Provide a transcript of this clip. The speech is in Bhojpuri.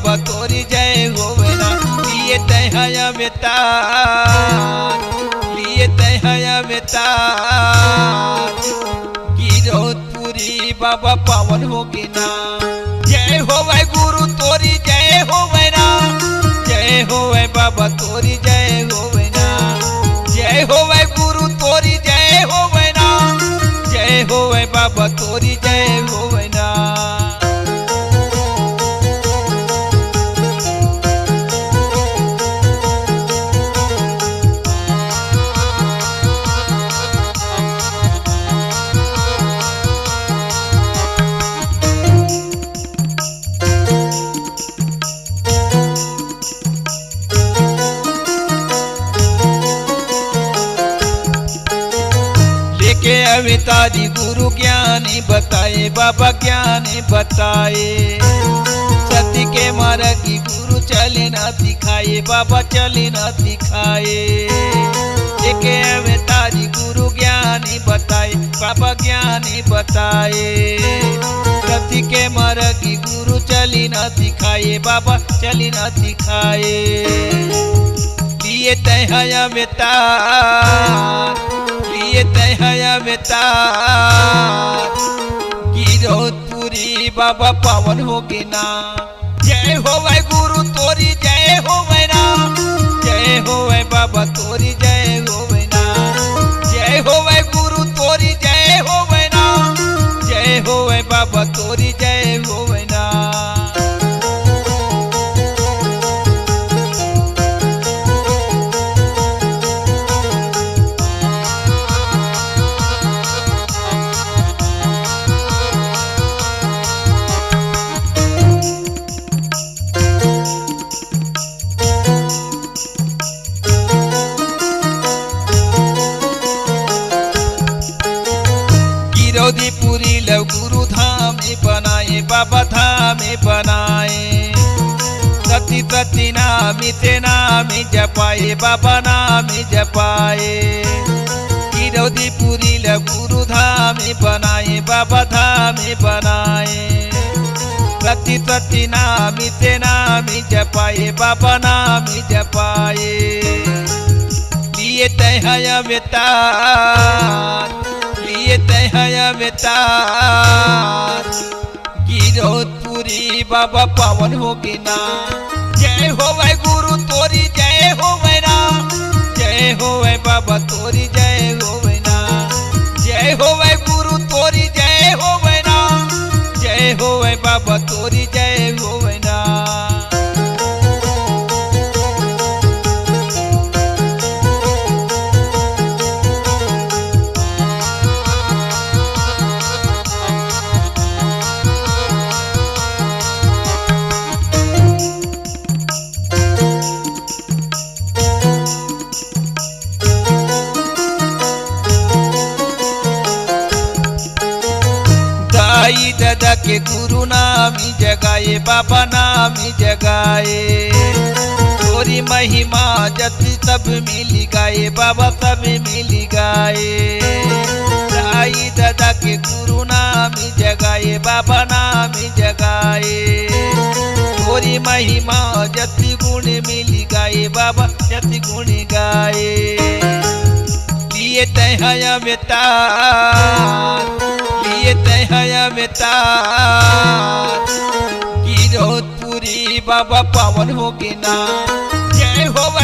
बाबा तोरी जय होवे ना। लिए तहया में तार, लिए तहया में तार, गिरौदपुरी बाबा पावन होगी ना। जय होवे गुरु तोरी जय होवे ना, जय होवे बाबा तोरी जय होवे ना। जय होवे गुरु तोरी जय होवे ना, जय होवे बाबा तोरी जय होवे ना। के अवतारी गुरु ज्ञानी बताए बाबा ज्ञानी बताए। सती के मार्ग की गुरु चले ना दिखाए बाबा चले ना दिखाए। एक अवतारी गुरु ज्ञानी बताए बाबा ज्ञानी बताए। सती के मार्ग की गुरु चली ना दिखाए बाबा चली ना दिखाए। लिए तहया में तार, लिए तहया में तार, गिरौदपुरी बाबा पावन होगी ना। जय होवे गुरु तोरी जय होवे ना, जय होवे बाबा तोरी जय होवे ना। जय होवे गुरु तोरी जय होवे ना, जय होवे बाबा तोरी जय होवे ना। गिरौदपुरी लव गुरु धाम बनाए बाबा धाम बनाए। सती सती नामी ते नामी जपाए बाबा नामी जपाए। गिरौदपुरी लव गुरु धाम बनाए बाबा धाम बनाए। सती सती नामी ते नामी जपाए बाबा नामी जपाए। लिए तहया में तार, लिए तहया में तार, गिरौदपुरी बाबा पावन होगी ना। जय होवे गुरु तोरी जय होवे ना, जय होवे बाबा तोरी जय होवे ना। जय होवे गुरु तोरी जय होवे ना, जय होवे बाबा तोरी जय होवे ना। दाई दादा के गुरु नामी जगाए बाबा नामी जगाए। तोरी महिमा जति सब मिली गाए बाबा सब मिली गाए। दाई दादा के गुरु नामी जगाए बाबा नामी जगाए। तोरी महिमा जति गुण मिली गाए बाबा जति गुण गाए। लिए तहया में तार, लिए तहया में तार, गिरौदपुरी बाबा पावन होगी ना। जय होवे